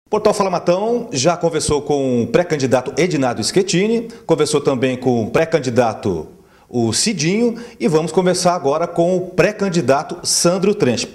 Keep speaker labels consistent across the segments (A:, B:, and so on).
A: O Portal Fala Matão já conversou com o pré-candidato Edinardo Schettini, conversou também com o pré-candidato o Cidinho e vamos conversar agora com o pré-candidato Sandro Trench.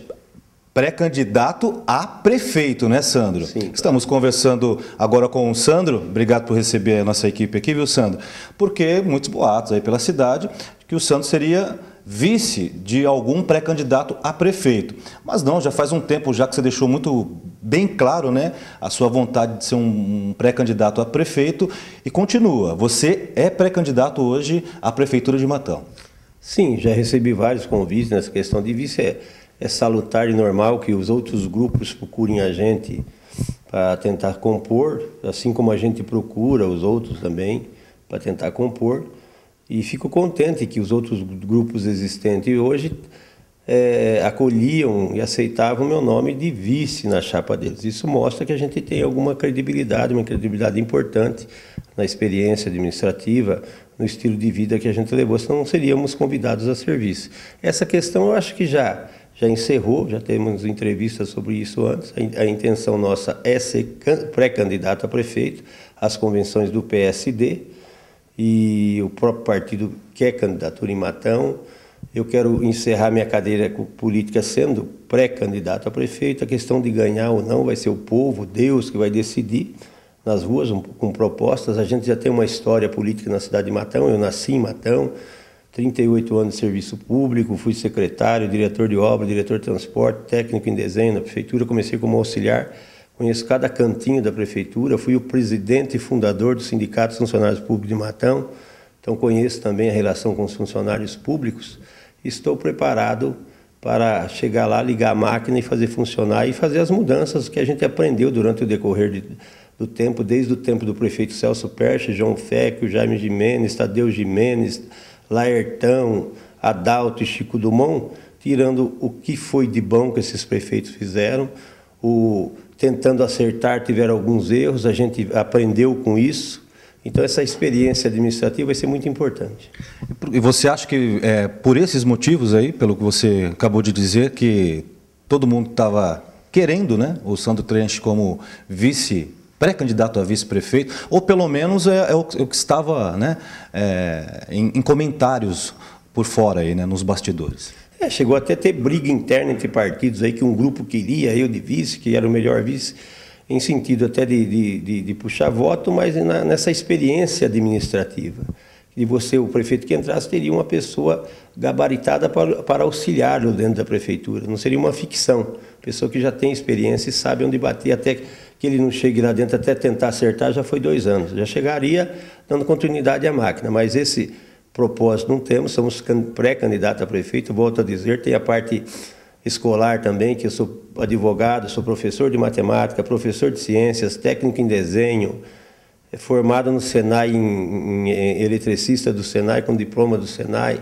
A: Pré-candidato a prefeito, né, Sandro?
B: Sim.
A: Estamos conversando agora com o Sandro. Obrigado por receber a nossa equipe aqui, viu, Sandro? Porque muitos boatos aí pela cidade que o Sandro seria vice de algum pré-candidato a prefeito. Mas não, já faz um tempo já que você deixou muito bem claro, né, a sua vontade de ser um pré-candidato a prefeito e continua. Você é pré-candidato hoje à Prefeitura de Matão.
B: Sim, já recebi vários convites nessa questão de vice. É salutar e normal que os outros grupos procurem a gente para tentar compor, assim como a gente procura os outros também para tentar compor. E fico contente que os outros grupos existentes hoje acolhiam e aceitavam o meu nome de vice na chapa deles. Isso mostra que a gente tem alguma credibilidade, uma credibilidade importante na experiência administrativa, no estilo de vida que a gente levou, senão não seríamos convidados a serviço. Essa questão eu acho que já encerrou, já temos entrevistas sobre isso antes. A intenção nossa é ser pré-candidato a prefeito, às convenções do PSD, e o próprio partido quer candidatura em Matão. Eu quero encerrar minha cadeira política sendo pré-candidato a prefeito. A questão de ganhar ou não vai ser o povo, Deus, que vai decidir nas ruas com propostas. A gente já tem uma história política na cidade de Matão. Eu nasci em Matão, 38 anos de serviço público, fui secretário, diretor de obra, diretor de transporte, técnico em desenho na prefeitura, comecei como auxiliar. Conheço cada cantinho da prefeitura, fui o presidente e fundador do Sindicato dos Funcionários Públicos de Matão, então conheço também a relação com os funcionários públicos. Estou preparado para chegar lá, ligar a máquina e fazer funcionar e fazer as mudanças que a gente aprendeu durante o decorrer do tempo, desde o tempo do prefeito Celso Perche, João Fecchio, Jaime Gimenez, Tadeu Gimenez, Laertão, Adalto e Chico Dumont, tirando o que foi de bom que esses prefeitos fizeram, tentando acertar, tiveram alguns erros, a gente aprendeu com isso. Então, essa experiência administrativa vai ser muito importante.
A: E você acha que, por esses motivos aí, pelo que você acabou de dizer, que todo mundo estava querendo, né, o Sandro Trench como pré-candidato a vice-prefeito, ou pelo menos é o que estava, né, em comentários por fora, aí, né, nos bastidores?
B: Chegou até a ter briga interna entre partidos aí, que um grupo queria eu de vice, que era o melhor vice, em sentido até de puxar voto, mas nessa experiência administrativa. De você, o prefeito que entrasse, teria uma pessoa gabaritada para auxiliá-lo dentro da prefeitura. Não seria uma ficção. Pessoa que já tem experiência e sabe onde bater, até que ele não chegue lá dentro, até tentar acertar, já foi 2 anos. Já chegaria dando continuidade à máquina, mas esse propósito não temos, somos pré-candidato a prefeito, volto a dizer, tem a parte escolar também, que eu sou advogado, sou professor de matemática, professor de ciências, técnico em desenho, formado no Senai, em eletricista do Senai, com diploma do Senai,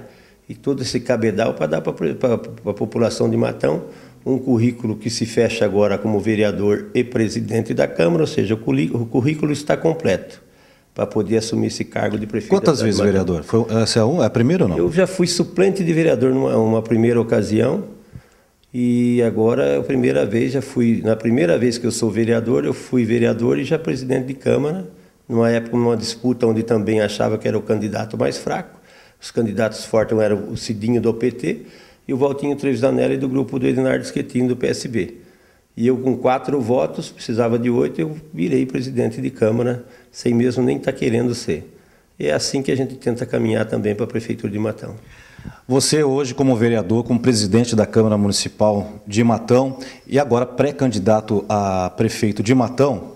B: e todo esse cabedal para dar para a população de Matão um currículo que se fecha agora como vereador e presidente da Câmara, ou seja, o currículo está completo para poder assumir esse cargo de prefeito.
A: Quantas vezes vereador? Essa é a primeira ou não?
B: Eu já fui suplente de vereador numa primeira ocasião, e agora é a primeira vez, na primeira vez que eu sou vereador, eu fui vereador e já presidente de Câmara, numa época, numa disputa onde também achava que era o candidato mais fraco. Os candidatos fortes eram o Cidinho do PT e o Valtinho Trevisanelli do grupo do Edinardo Schettini do PSB. E eu, com 4 votos, precisava de 8, eu virei presidente de Câmara, sem mesmo nem estar querendo ser. E é assim que a gente tenta caminhar também para a Prefeitura de Matão.
A: Você hoje, como vereador, como presidente da Câmara Municipal de Matão e agora pré-candidato a prefeito de Matão,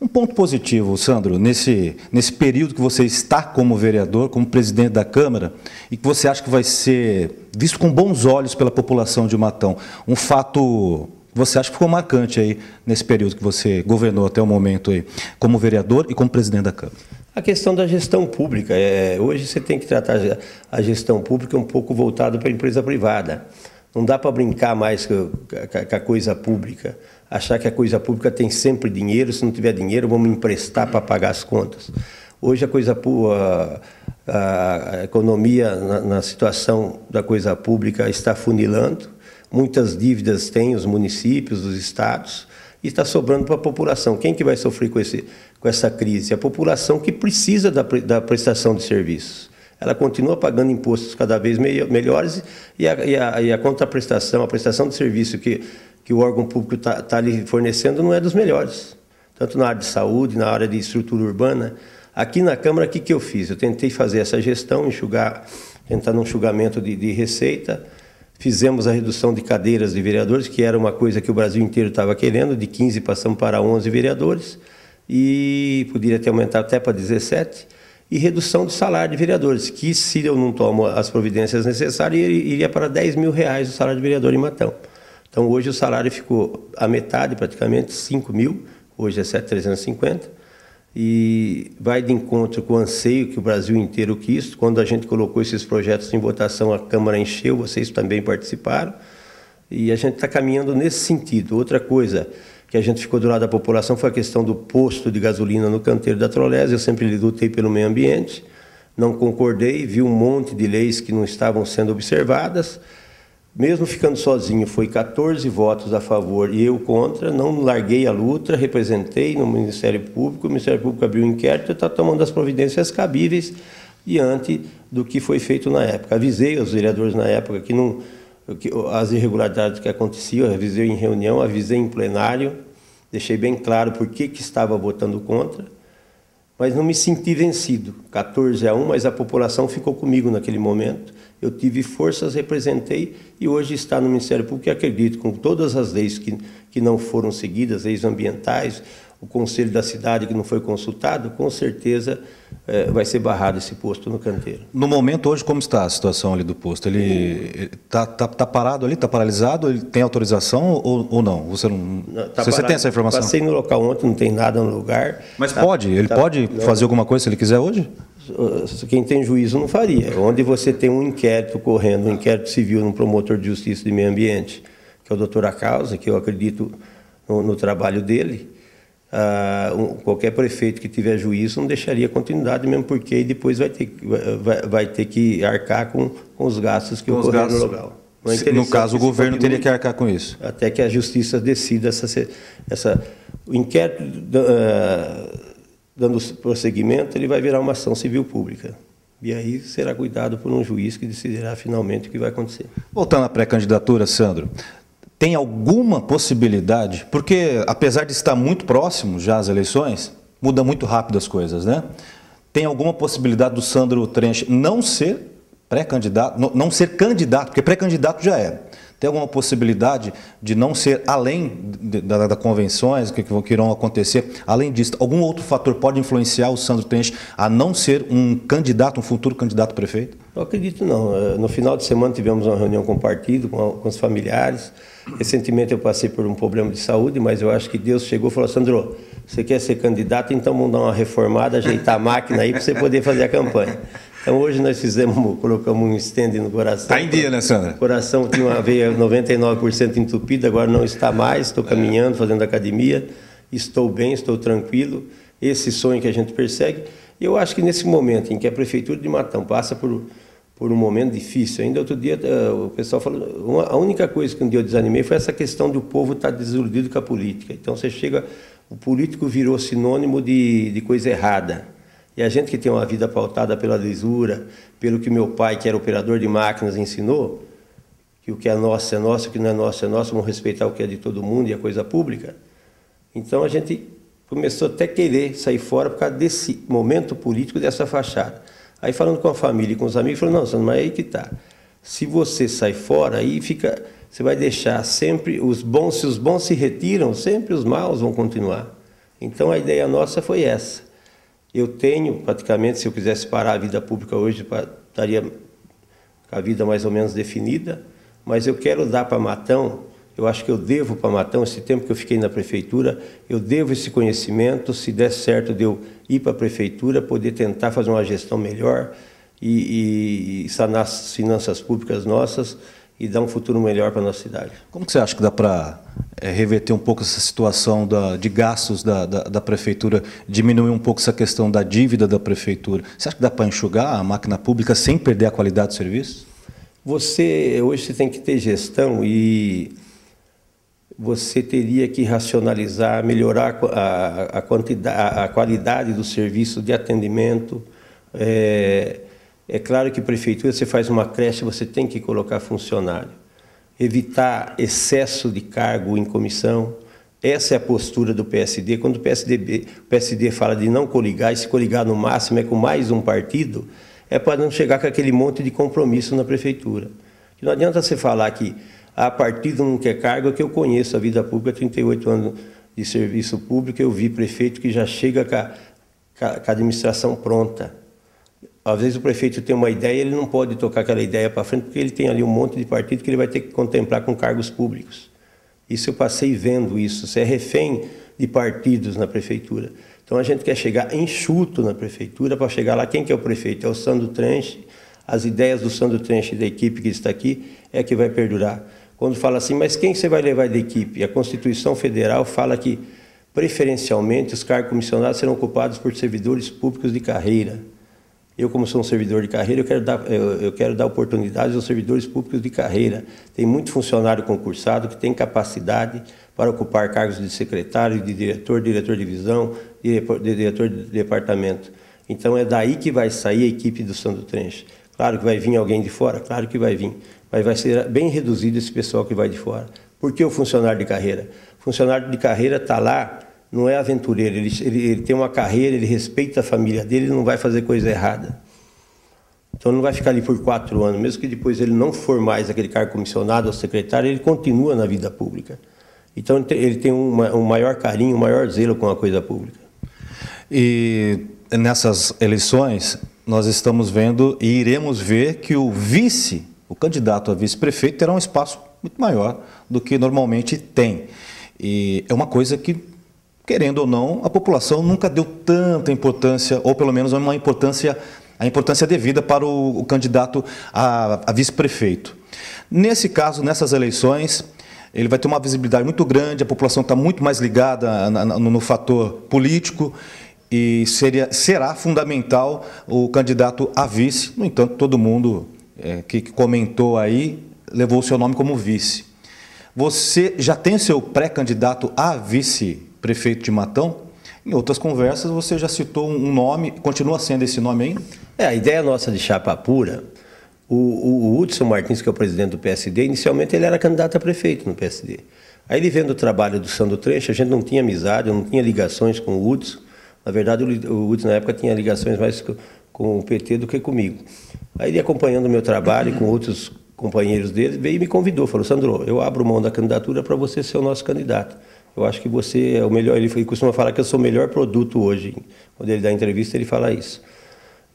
A: um ponto positivo, Sandro, nesse período que você está como vereador, como presidente da Câmara, e que você acha que vai ser visto com bons olhos pela população de Matão, um fato que você acha que ficou marcante aí nesse período que você governou até o momento aí, como vereador e como presidente da Câmara?
B: A questão da gestão pública. Hoje você tem que tratar a gestão pública um pouco voltado para a empresa privada. Não dá para brincar mais com a coisa pública. Achar que a coisa pública tem sempre dinheiro, se não tiver dinheiro, vamos emprestar para pagar as contas. Hoje a economia na situação da coisa pública está funilando. Muitas dívidas têm os municípios, os estados. e está sobrando para a população. Quem que vai sofrer com essa crise? A população que precisa da prestação de serviços. Ela continua pagando impostos cada vez melhores e a contraprestação, a prestação de serviço que o órgão público está lhe fornecendo não é dos melhores. Tanto na área de saúde, na área de estrutura urbana. Aqui na Câmara, o que eu fiz? Eu tentei fazer essa gestão, tentar um enxugamento de receita. Fizemos a redução de cadeiras de vereadores, que era uma coisa que o Brasil inteiro estava querendo, de 15 passamos para 11 vereadores, e poderia ter aumentado até para 17, e redução de salário de vereadores, que se eu não tomo as providências necessárias, iria para R$10.000 o salário de vereador em Matão. Então hoje o salário ficou a metade, praticamente, 5 mil, hoje é 7.350, e vai de encontro com o anseio que o Brasil inteiro quis. Quando a gente colocou esses projetos em votação, a Câmara encheu, vocês também participaram, e a gente está caminhando nesse sentido. Outra coisa que a gente ficou do lado da população foi a questão do posto de gasolina no canteiro da Trolese. Eu sempre lutei pelo meio ambiente, não concordei, vi um monte de leis que não estavam sendo observadas. Mesmo ficando sozinho, foi 14 votos a favor e eu contra, não larguei a luta, representei no Ministério Público, o Ministério Público abriu um inquérito e está tomando as providências cabíveis diante do que foi feito na época. Avisei os vereadores na época que as irregularidades que aconteciam, avisei em reunião, avisei em plenário, deixei bem claro por que estava votando contra, mas não me senti vencido. 14-1, mas a população ficou comigo naquele momento. Eu tive forças, representei e hoje está no Ministério Público e acredito, com todas as leis que não foram seguidas, leis ambientais, o Conselho da Cidade que não foi consultado, com certeza vai ser barrado esse posto no canteiro.
A: No momento hoje, como está a situação ali do posto? Ele está parado ali, está paralisado? Ele tem autorização ou não? Você não? Você tem essa informação?
B: Passei no local ontem, não tem nada no lugar.
A: Mas pode? Ele pode fazer alguma coisa se ele quiser hoje?
B: Quem tem juízo não faria. Onde você tem um inquérito correndo, um inquérito civil no promotor de justiça de meio ambiente, que é o doutor Acausa, que eu acredito no trabalho dele, qualquer prefeito que tiver juízo não deixaria continuidade, mesmo porque depois vai ter que arcar com os gastos que ocorreram no local.
A: No caso, o governo teria que arcar com isso.
B: Até que a justiça decida o inquérito dando prosseguimento, ele vai virar uma ação civil pública. E aí será cuidado por um juiz que decidirá finalmente o que vai acontecer.
A: Voltando à pré-candidatura, Sandro, tem alguma possibilidade, porque apesar de estar muito próximo já às eleições, muda muito rápido as coisas, né? Tem alguma possibilidade do Sandro Trench não ser pré-candidato, não ser candidato, porque pré-candidato já é. Tem alguma possibilidade de não ser, além das convenções que irão acontecer, além disso, algum outro fator pode influenciar o Sandro Trench a não ser um candidato, um futuro candidato a prefeito?
B: Eu acredito não. No final de semana tivemos uma reunião com o partido, com os familiares. Recentemente eu passei por um problema de saúde, mas eu acho que Deus chegou e falou: Sandro, você quer ser candidato, então vamos dar uma reformada, ajeitar a máquina aí para você poder fazer a campanha. Então hoje nós colocamos um stand no coração.
A: Está em dia, né, Sandra?
B: O coração tinha uma veia 99% entupida, agora não está mais, estou caminhando, fazendo academia, estou bem, estou tranquilo. Esse sonho que a gente persegue. E eu acho que nesse momento em que a Prefeitura de Matão passa por um momento difícil, ainda outro dia o pessoal falou, a única coisa que um dia eu desanimei foi essa questão de o povo estar desiludido com a política. Então você chega, o político virou sinônimo de coisa errada. E a gente que tem uma vida pautada pela lisura, pelo que meu pai, que era operador de máquinas, ensinou, que o que é nosso é nosso, o que não é nosso é nosso, vamos respeitar o que é de todo mundo e a coisa pública. Então a gente começou até a querer sair fora por causa desse momento político, dessa fachada. Aí falando com a família e com os amigos, falou: não, Sandro, mas aí que tá. Se você sai fora, aí fica, você vai deixar sempre se os bons se retiram, sempre os maus vão continuar. Então a ideia nossa foi essa. Eu tenho, praticamente, se eu quisesse parar a vida pública hoje, estaria com a vida mais ou menos definida, mas eu quero dar para Matão, eu acho que eu devo para Matão, esse tempo que eu fiquei na prefeitura, eu devo esse conhecimento, se der certo de eu ir para a prefeitura, poder tentar fazer uma gestão melhor e sanar as finanças públicas nossas e dar um futuro melhor para a nossa cidade.
A: Como que você acha que dá para reverter um pouco essa situação de gastos da prefeitura, diminuir um pouco essa questão da dívida da prefeitura? Você acha que dá para enxugar a máquina pública sem perder a qualidade do serviço?
B: Hoje você tem que ter gestão e você teria que racionalizar, melhorar a qualidade do serviço de atendimento. É claro que prefeitura, você faz uma creche, você tem que colocar funcionário. Evitar excesso de cargo em comissão. Essa é a postura do PSD. Quando o PSD fala de não coligar, e se coligar no máximo é com mais um partido, é para não chegar com aquele monte de compromisso na prefeitura. Que não adianta você falar que a partido não quer cargo, que eu conheço a vida pública, 38 anos de serviço público, eu vi prefeito que já chega com a administração pronta. Às vezes o prefeito tem uma ideia, ele não pode tocar aquela ideia para frente, porque ele tem ali um monte de partido que ele vai ter que contemplar com cargos públicos. Isso eu passei vendo isso, você é refém de partidos na prefeitura. Então a gente quer chegar enxuto na prefeitura, para chegar lá, quem que é o prefeito? É o Sandro Trench, as ideias do Sandro Trench e da equipe que está aqui é que vai perdurar. Quando fala assim, mas quem você vai levar da equipe? A Constituição Federal fala que, preferencialmente, os cargos comissionados serão ocupados por servidores públicos de carreira. Eu, como sou um servidor de carreira, eu quero dar oportunidades aos servidores públicos de carreira. Tem muito funcionário concursado que tem capacidade para ocupar cargos de secretário, de diretor de divisão, de diretor de departamento. Então, é daí que vai sair a equipe do Sandro Trench. Claro que vai vir alguém de fora, claro que vai vir, mas vai ser bem reduzido esse pessoal que vai de fora. Por que o funcionário de carreira? O funcionário de carreira está lá, não é aventureiro, ele tem uma carreira, ele respeita a família dele, ele não vai fazer coisa errada. Então não vai ficar ali por 4 anos, mesmo que depois ele não for mais aquele cargo comissionado ou secretário, ele continua na vida pública. Então ele tem um maior carinho, um maior zelo com a coisa pública.
A: E nessas eleições, nós estamos vendo e iremos ver que o candidato a vice-prefeito terá um espaço muito maior do que normalmente tem. E é uma coisa que, querendo ou não, a população nunca deu tanta importância, ou pelo menos a importância devida para o candidato a vice-prefeito. Nesse caso, nessas eleições, ele vai ter uma visibilidade muito grande, a população está muito mais ligada no fator político, e será fundamental o candidato a vice. No entanto, todo mundo que comentou aí levou o seu nome como vice. Você já tem o seu pré-candidato a vice-prefeito de Matão? Em outras conversas você já citou um nome, continua sendo esse nome ainda?
B: A ideia nossa de chapa pura, o Hudson Martins, que é o presidente do PSD, inicialmente ele era candidato a prefeito no PSD. Aí ele vendo o trabalho do Sandro Trench, a gente não tinha amizade, eu não tinha ligações com o Hudson. Na verdade, o Hudson na época tinha ligações mais com o PT do que comigo. Aí ele, acompanhando o meu trabalho com outros companheiros dele, veio e me convidou, falou: Sandro, eu abro mão da candidatura para você ser o nosso candidato. Eu acho que você é o melhor. Ele costuma falar que eu sou o melhor produto hoje. Quando ele dá entrevista, ele fala isso.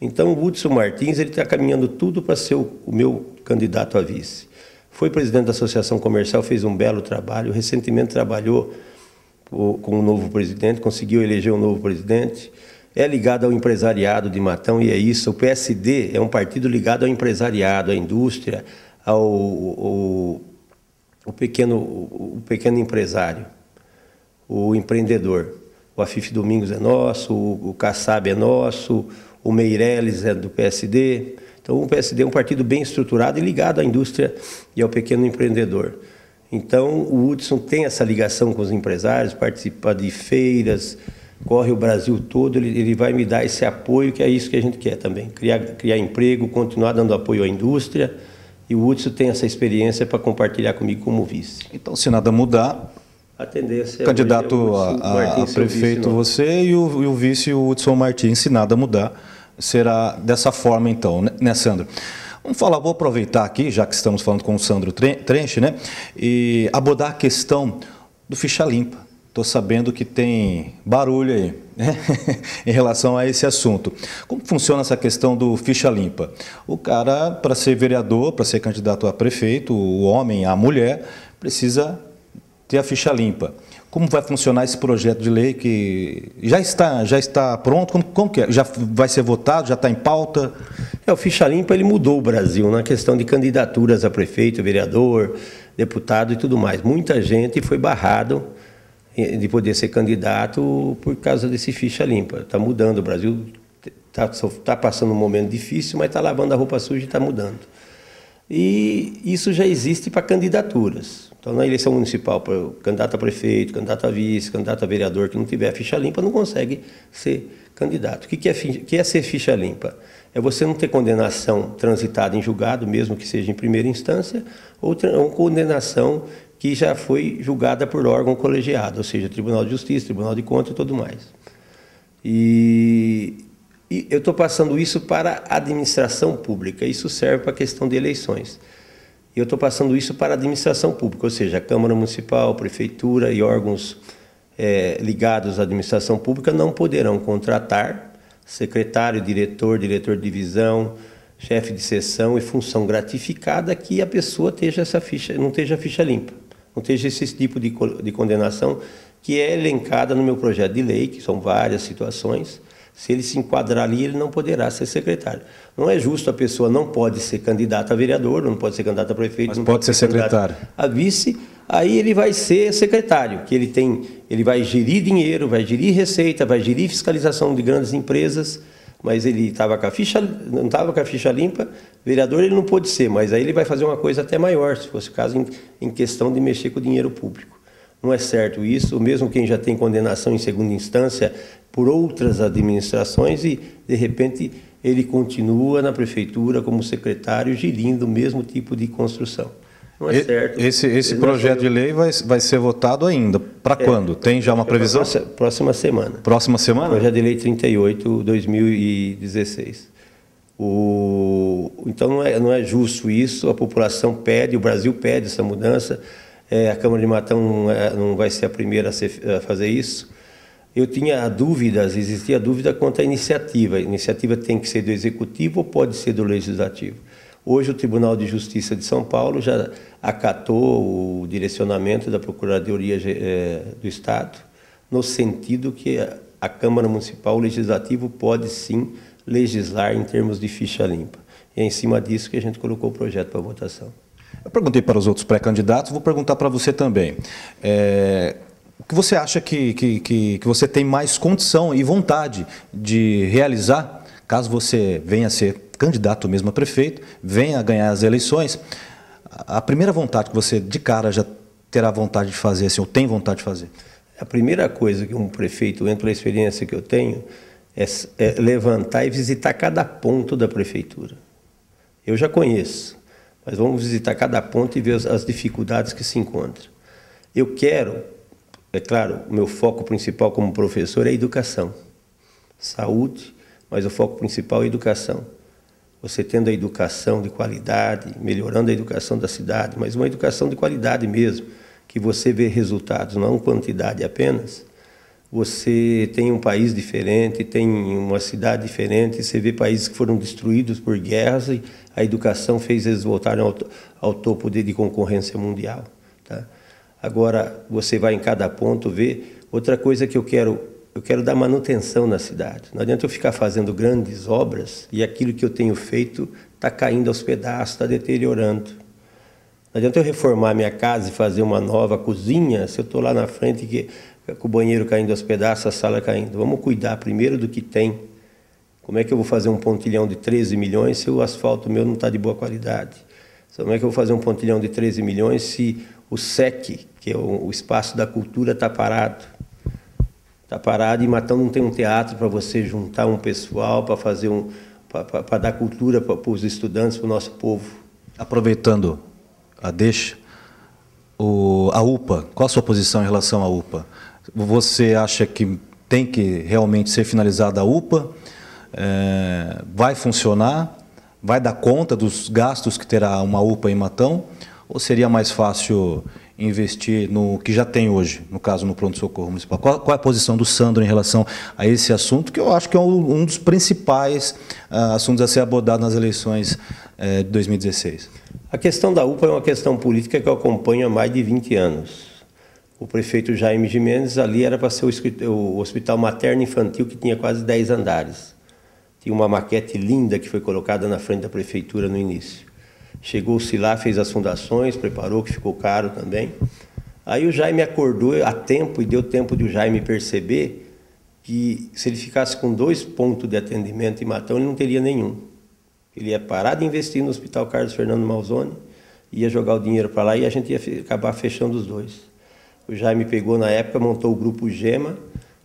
B: Então, o Hudson Martins está caminhando tudo para ser o meu candidato a vice. Foi presidente da Associação Comercial, fez um belo trabalho, recentemente trabalhou com um novo presidente, conseguiu eleger um novo presidente, é ligado ao empresariado de Matão, e é isso. O PSD é um partido ligado ao empresariado, à indústria, ao pequeno empresário, o empreendedor. O Afif Domingos é nosso, o Kassab é nosso, o Meirelles é do PSD. Então o PSD é um partido bem estruturado e ligado à indústria e ao pequeno empreendedor. Então, o Hudson tem essa ligação com os empresários, participa de feiras, corre o Brasil todo, ele vai me dar esse apoio, que é isso que a gente quer também, criar emprego, continuar dando apoio à indústria, e o Hudson tem essa experiência para compartilhar comigo como vice.
A: Então, se nada mudar,
B: a tendência
A: candidato a prefeito você e o vice o Hudson Martins, se nada mudar, será dessa forma então, né, Sandro? Vou aproveitar aqui, já que estamos falando com o Sandro Trench, né, e abordar a questão do ficha limpa. Estou sabendo que tem barulho aí, né, em relação a esse assunto. Como funciona essa questão do ficha limpa? O cara, para ser vereador, para ser candidato a prefeito, o homem, a mulher, precisa ter a ficha limpa. Como vai funcionar esse projeto de lei que já está pronto? Como que é? Já vai ser votado? Já está em pauta?
B: O ficha limpa ele mudou o Brasil na questão de candidaturas a prefeito, vereador, deputado e tudo mais. Muita gente foi barrado de poder ser candidato por causa desse ficha limpa. Está mudando, o Brasil está passando um momento difícil, mas está lavando a roupa suja e está mudando. E isso já existe para candidaturas. Então, na eleição municipal, candidato a prefeito, candidato a vice, candidato a vereador que não tiver ficha limpa, não consegue ser candidato. O que é ser ficha limpa? É você não ter condenação transitada em julgado, mesmo que seja em primeira instância, ou condenação que já foi julgada por órgão colegiado, ou seja, Tribunal de Justiça, Tribunal de Contas e tudo mais. E eu estou passando isso para a administração pública, isso serve para a questão de eleições. Eu estou passando isso para a administração pública, ou seja, a Câmara Municipal, Prefeitura e órgãos ligados à administração pública não poderão contratar secretário, diretor de divisão, chefe de seção e função gratificada que a pessoa não esteja ficha limpa, não esteja esse tipo de condenação que é elencada no meu projeto de lei, que são várias situações. Se ele se enquadrar ali, ele não poderá ser secretário. Não é justo, a pessoa não pode ser candidata a vereador, não pode ser candidata a prefeito,
A: mas
B: não
A: pode ser secretário.
B: A vice, aí ele vai ser secretário, que ele vai gerir dinheiro, vai gerir receita, vai gerir fiscalização de grandes empresas, mas ele não estava com a ficha limpa, vereador ele não pôde ser, mas aí ele vai fazer uma coisa até maior, se fosse o caso em questão de mexer com o dinheiro público. Não é certo isso, mesmo quem já tem condenação em segunda instância por outras administrações e, de repente, ele continua na prefeitura como secretário gerindo o mesmo tipo de construção. Não é certo.
A: Esse projeto de lei vai ser votado ainda. Para quando? Tem já uma previsão?
B: Próxima semana.
A: Próxima semana?
B: Projeto de lei 38, 2016. Então não é justo isso, a população pede, o Brasil pede essa mudança. A Câmara de Matão não vai ser a primeira a fazer isso. Eu tinha dúvidas, existia dúvida quanto à iniciativa. A iniciativa tem que ser do Executivo ou pode ser do Legislativo? Hoje o Tribunal de Justiça de São Paulo já acatou o direcionamento da Procuradoria do Estado, no sentido que a Câmara Municipal, o Legislativo, pode sim legislar em termos de ficha limpa. E é em cima disso que a gente colocou o projeto para votação.
A: Eu perguntei para os outros pré-candidatos, vou perguntar para você também. O que você acha que você tem mais condição e vontade de realizar, caso você venha a ser candidato mesmo a prefeito, venha a ganhar as eleições? A primeira vontade que você, de cara, já terá vontade de fazer, assim, ou tem vontade de fazer?
B: A primeira coisa que um prefeito, dentro da experiência que eu tenho, é levantar e visitar cada ponto da prefeitura. Eu já conheço, mas vamos visitar cada ponto e ver as dificuldades que se encontram. Eu quero, é claro, o meu foco principal como professor é a educação, saúde, mas o foco principal é a educação. Você tendo a educação de qualidade, melhorando a educação da cidade, mas uma educação de qualidade mesmo, que você vê resultados, não quantidade apenas, você tem um país diferente, tem uma cidade diferente, você vê países que foram destruídos por guerras e a educação fez eles voltarem ao topo de concorrência mundial. Tá? Agora, você vai em cada ponto ver. Outra coisa que eu quero dar manutenção na cidade. Não adianta eu ficar fazendo grandes obras e aquilo que eu tenho feito está caindo aos pedaços, está deteriorando. Não adianta eu reformar minha casa e fazer uma nova cozinha se eu estou lá na frente com o banheiro caindo aos pedaços, a sala caindo. Vamos cuidar primeiro do que tem. Como é que eu vou fazer um pontilhão de 13 milhões se o asfalto meu não está de boa qualidade? Como é que eu vou fazer um pontilhão de 13 milhões se o SEC, que é o Espaço da Cultura, está parado? Está parado e Matão não tem um teatro para você juntar um pessoal, para fazer para dar cultura para os estudantes, para o nosso povo.
A: Aproveitando a deixa, a UPA, qual a sua posição em relação à UPA? Você acha que tem que realmente ser finalizada a UPA? Vai funcionar? Vai dar conta dos gastos que terá uma UPA em Matão? Ou seria mais fácil investir no que já tem hoje, no caso no pronto-socorro municipal? Qual é a posição do Sandro em relação a esse assunto, que eu acho que é um dos principais assuntos a ser abordado nas eleições de 2016?
B: A questão da UPA é uma questão política que eu acompanho há mais de 20 anos. O prefeito Jaime Gimenez, ali era para ser o hospital materno-infantil, que tinha quase 10 andares. Tinha uma maquete linda que foi colocada na frente da prefeitura no início. Chegou-se lá, fez as fundações, preparou, que ficou caro também. Aí o Jaime acordou a tempo e deu tempo de o Jaime perceber que se ele ficasse com 2 pontos de atendimento em Matão, ele não teria nenhum. Ele ia parar de investir no Hospital Carlos Fernando Malzone ia jogar o dinheiro para lá e a gente ia acabar fechando os dois. O Jaime pegou na época, montou o Grupo Gema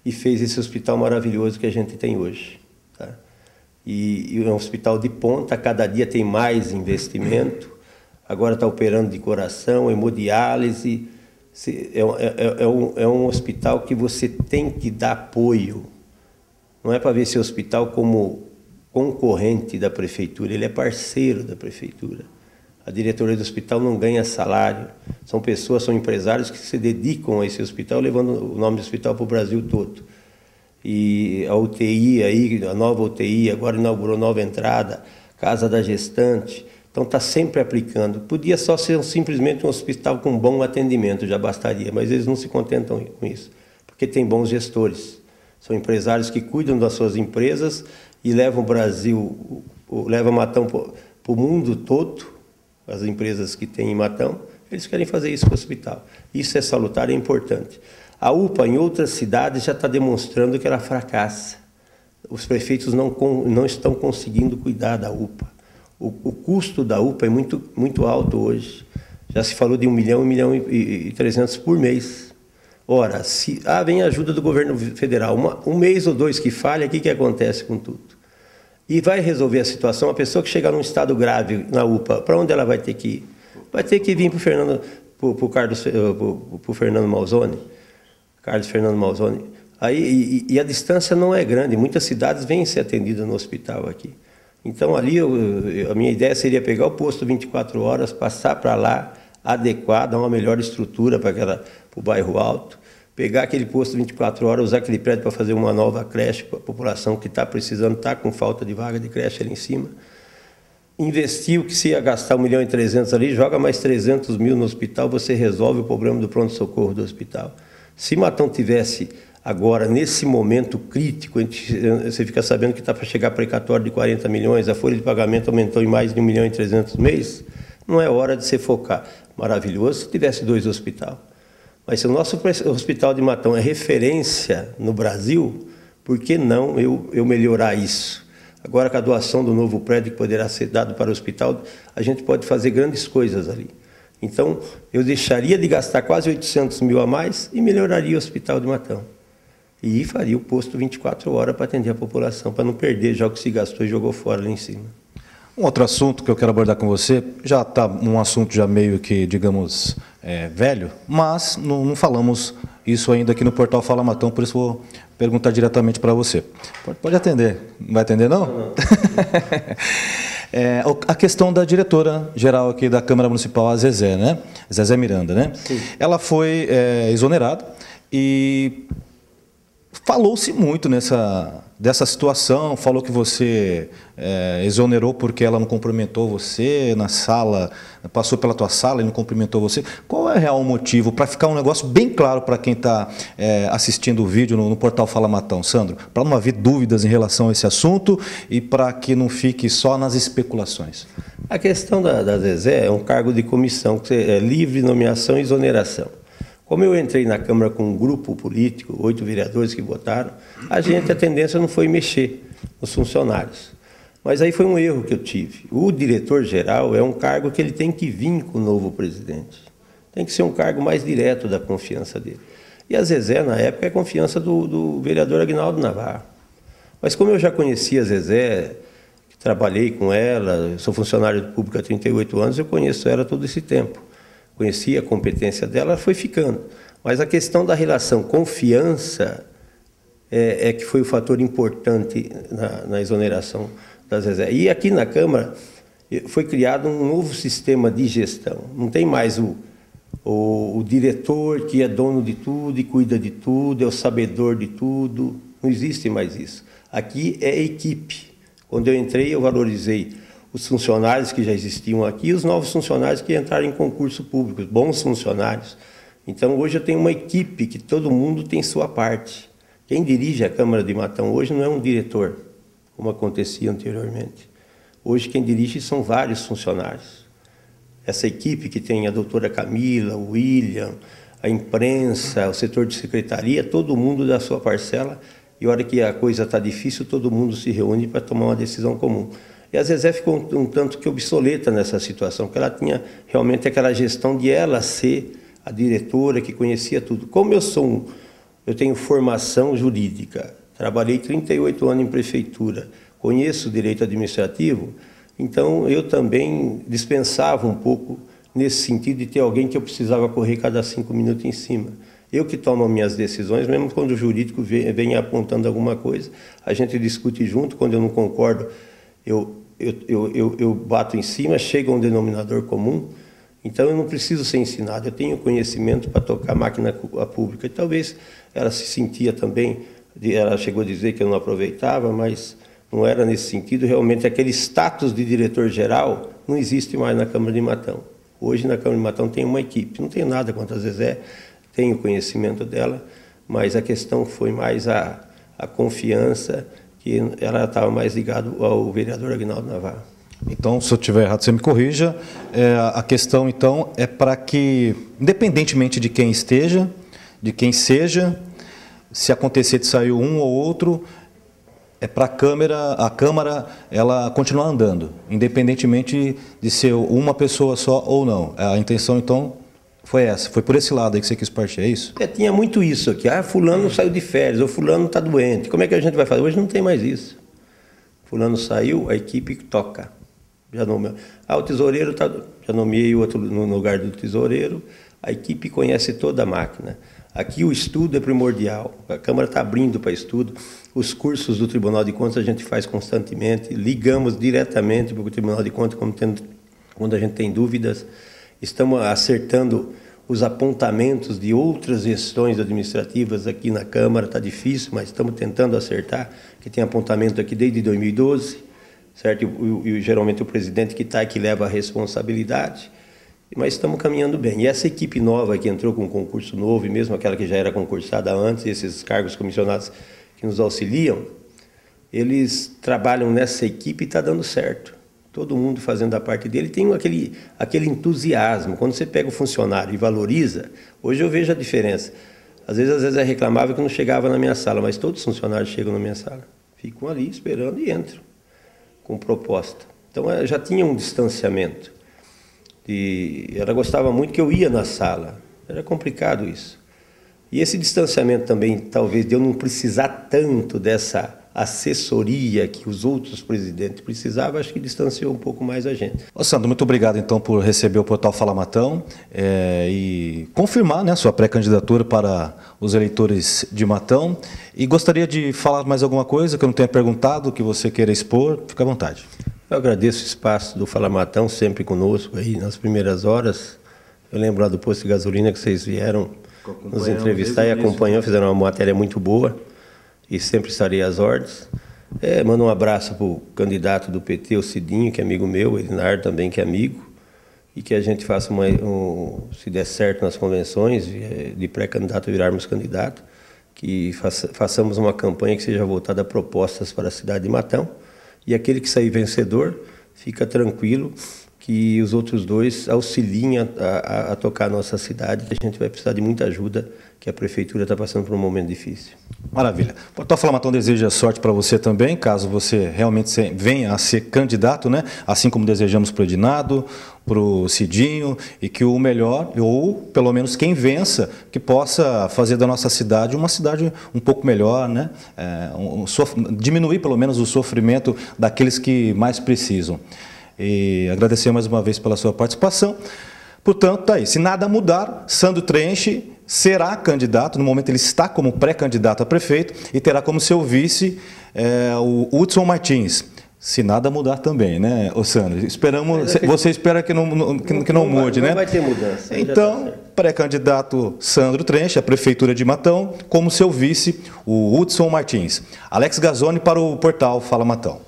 B: e fez esse hospital maravilhoso que a gente tem hoje. Tá? E é um hospital de ponta, cada dia tem mais investimento, agora está operando de coração, hemodiálise. É um hospital que você tem que dar apoio. Não é para ver esse hospital como concorrente da prefeitura, ele é parceiro da prefeitura. A diretoria do hospital não ganha salário, são pessoas, são empresários que se dedicam a esse hospital, levando o nome do hospital para o Brasil todo. E a UTI aí, a nova UTI, agora inaugurou nova entrada, Casa da Gestante, então está sempre aplicando. Podia só ser simplesmente um hospital com bom atendimento, já bastaria, mas eles não se contentam com isso, porque tem bons gestores. São empresários que cuidam das suas empresas e levam o Brasil, levam Matão para o mundo todo. As empresas que têm em Matão, eles querem fazer isso com o hospital. Isso é salutar e é importante. A UPA, em outras cidades, já está demonstrando que ela fracassa. Os prefeitos não estão conseguindo cuidar da UPA. O custo da UPA é muito alto hoje. Já se falou de 1 milhão, 1 milhão e 300 por mês. Ora, se vem a ajuda do governo federal, um mês ou dois que falha, o que acontece com tudo? E vai resolver a situação, a pessoa que chegar num estado grave na UPA, para onde ela vai ter que ir? Vai ter que vir para o Fernando Malzone, Carlos Fernando Malzone. E a distância não é grande, muitas cidades vêm ser atendidas no hospital aqui. Então ali a minha ideia seria pegar o posto 24 horas, passar para lá, adequar, dar uma melhor estrutura para o bairro Alto, pegar aquele posto 24 horas, usar aquele prédio para fazer uma nova creche para a população que está precisando, está com falta de vaga de creche ali em cima. Investir o que se ia gastar 1 milhão e 300 ali, joga mais 300 mil no hospital, você resolve o problema do pronto-socorro do hospital. Se Matão tivesse agora, nesse momento crítico, você fica sabendo que está para chegar precatório de 40 milhões, a folha de pagamento aumentou em mais de 1 milhão e 300 mês, não é hora de se focar. Maravilhoso se tivesse 2 hospitais. Mas se o nosso hospital de Matão é referência no Brasil, por que não eu melhorar isso? Agora, com a doação do novo prédio que poderá ser dado para o hospital, a gente pode fazer grandes coisas ali. Então, eu deixaria de gastar quase 800 mil a mais e melhoraria o hospital de Matão. E faria o posto 24 horas para atender a população, para não perder já o que se gastou e jogou fora lá em cima.
A: Um outro assunto que eu quero abordar com você, já está um assunto já meio que, digamos, velho, mas não falamos isso ainda aqui no Portal Fala Matão, por isso vou perguntar diretamente para você. Pode atender. Não vai atender, não? Não. A questão da diretora-geral aqui da Câmara Municipal, a Zezé, né? Zezé Miranda, né? Sim. Ela foi exonerada e falou-se muito dessa situação, falou que você exonerou porque ela não cumprimentou você na sala, passou pela tua sala e não cumprimentou você. Qual é o real motivo, para ficar um negócio bem claro para quem está assistindo o vídeo no portal Fala Matão, Sandro, para não haver dúvidas em relação a esse assunto e para que não fique só nas especulações?
B: A questão da Zezé é um cargo de comissão, que é livre nomeação e exoneração. Como eu entrei na Câmara com um grupo político, 8 vereadores que votaram, a tendência não foi mexer nos funcionários. Mas aí foi um erro que eu tive. O diretor-geral é um cargo que ele tem que vir com o novo presidente. Tem que ser um cargo mais direto da confiança dele. E a Zezé, na época, é a confiança do vereador Aguinaldo Navarro. Mas como eu já conhecia a Zezé, trabalhei com ela, sou funcionário público há 38 anos, eu conheço ela todo esse tempo. Conhecia a competência dela, foi ficando. Mas a questão da relação confiança é que foi o fator importante na exoneração da Zezé. E aqui na Câmara foi criado um novo sistema de gestão. Não tem mais o diretor que é dono de tudo e cuida de tudo, é o sabedor de tudo. Não existe mais isso. Aqui é equipe. Quando eu entrei, eu valorizei os funcionários que já existiam aqui e os novos funcionários que entraram em concurso público, bons funcionários. Então, hoje eu tenho uma equipe que todo mundo tem sua parte. Quem dirige a Câmara de Matão hoje não é um diretor, como acontecia anteriormente. Hoje quem dirige são vários funcionários. Essa equipe que tem a doutora Camila, o William, a imprensa, o setor de secretaria, todo mundo dá a sua parcela e a hora que a coisa está difícil, todo mundo se reúne para tomar uma decisão comum. E a Zezé ficou um tanto que obsoleta nessa situação, porque ela tinha realmente aquela gestão de ela ser a diretora que conhecia tudo. Como eu tenho formação jurídica, trabalhei 38 anos em prefeitura, conheço o direito administrativo, então eu também dispensava um pouco nesse sentido de ter alguém que eu precisava correr cada 5 minutos em cima. Eu que tomo minhas decisões, mesmo quando o jurídico vem apontando alguma coisa, a gente discute junto, quando eu não concordo, eu bato em cima, chega a um denominador comum, então eu não preciso ser ensinado, eu tenho conhecimento para tocar a máquina pública. E talvez ela se sentia também, ela chegou a dizer que eu não aproveitava, mas não era nesse sentido, realmente aquele status de diretor-geral não existe mais na Câmara de Matão. Hoje na Câmara de Matão tem uma equipe, não tenho nada contra a Zezé, tenho conhecimento dela, mas a questão foi mais a confiança, que ela estava mais ligada ao vereador Aguinaldo Navarro.
A: Então, se eu estiver errado, você me corrija. A questão, então, é para que, independentemente de quem esteja, de quem seja, se acontecer de sair um ou outro, é para a Câmara ela continuar andando, independentemente de ser uma pessoa só ou não. A intenção, então, foi essa, foi por esse lado aí que você quis partir, é isso?
B: Tinha muito isso aqui, fulano saiu de férias, ou fulano está doente, como é que a gente vai fazer? Hoje não tem mais isso. Fulano saiu, a equipe toca. Já nomeou. O tesoureiro, já nomeei outro no lugar do tesoureiro, a equipe conhece toda a máquina. Aqui o estudo é primordial, a Câmara está abrindo para estudo, os cursos do Tribunal de Contas a gente faz constantemente, ligamos diretamente para o Tribunal de Contas quando a gente tem dúvidas, estamos acertando os apontamentos de outras gestões administrativas aqui na Câmara, está difícil, mas estamos tentando acertar, que tem apontamento aqui desde 2012, certo? E geralmente o presidente que está aqui leva a responsabilidade, mas estamos caminhando bem. E essa equipe nova que entrou com um concurso novo, e mesmo aquela que já era concursada antes, esses cargos comissionados que nos auxiliam, eles trabalham nessa equipe e está dando certo. Todo mundo fazendo a parte dele, tem aquele entusiasmo. Quando você pega o funcionário e valoriza, hoje eu vejo a diferença. Às vezes reclamava que não chegava na minha sala, mas todos os funcionários chegam na minha sala. Ficam ali esperando e entram com proposta. Então já tinha um distanciamento. E ela gostava muito que eu ia na sala. Era complicado isso. E esse distanciamento também, talvez, de eu não precisar tanto dessa assessoria que os outros presidentes precisavam, acho que distanciou um pouco mais a gente.
A: Sandro, muito obrigado, então, por receber o portal Fala Matão e confirmar, né, sua pré-candidatura para os eleitores de Matão. E gostaria de falar mais alguma coisa que eu não tenha perguntado, que você queira expor, fique à vontade.
B: Eu agradeço o espaço do Fala Matão, sempre conosco aí nas primeiras horas. Eu lembro lá do posto de gasolina que vocês vieram nos entrevistar e acompanhou, fizeram uma matéria muito boa e sempre estarei às ordens. Mando um abraço para o candidato do PT, o Cidinho, que é amigo meu, o Elinar também, que é amigo, e que a gente faça, se der certo nas convenções, de pré-candidato virarmos candidato, que façamos uma campanha que seja voltada a propostas para a cidade de Matão. E aquele que sair vencedor, fica tranquilo que os outros dois auxiliem a tocar a nossa cidade, que a gente vai precisar de muita ajuda, que a Prefeitura está passando por um momento difícil.
A: Maravilha. O Portal Fala Matão deseja sorte para você também, caso você realmente venha a ser candidato, né? Assim como desejamos para o Edinado, para o Cidinho, e que o melhor, ou pelo menos quem vença, que possa fazer da nossa cidade uma cidade um pouco melhor, né? Diminuir pelo menos o sofrimento daqueles que mais precisam. E agradecer mais uma vez pela sua participação. Portanto, tá aí. Se nada mudar, Sandro Trenche será candidato, no momento ele está como pré-candidato a prefeito, e terá como seu vice o Hudson Martins. Se nada mudar também, né, Sandro? Você espera que não mude, né?
B: Não vai ter mudança.
A: Então, pré-candidato Sandro Trenche, a Prefeitura de Matão, como seu vice, o Hudson Martins. Alex Gazzoni para o portal Fala Matão.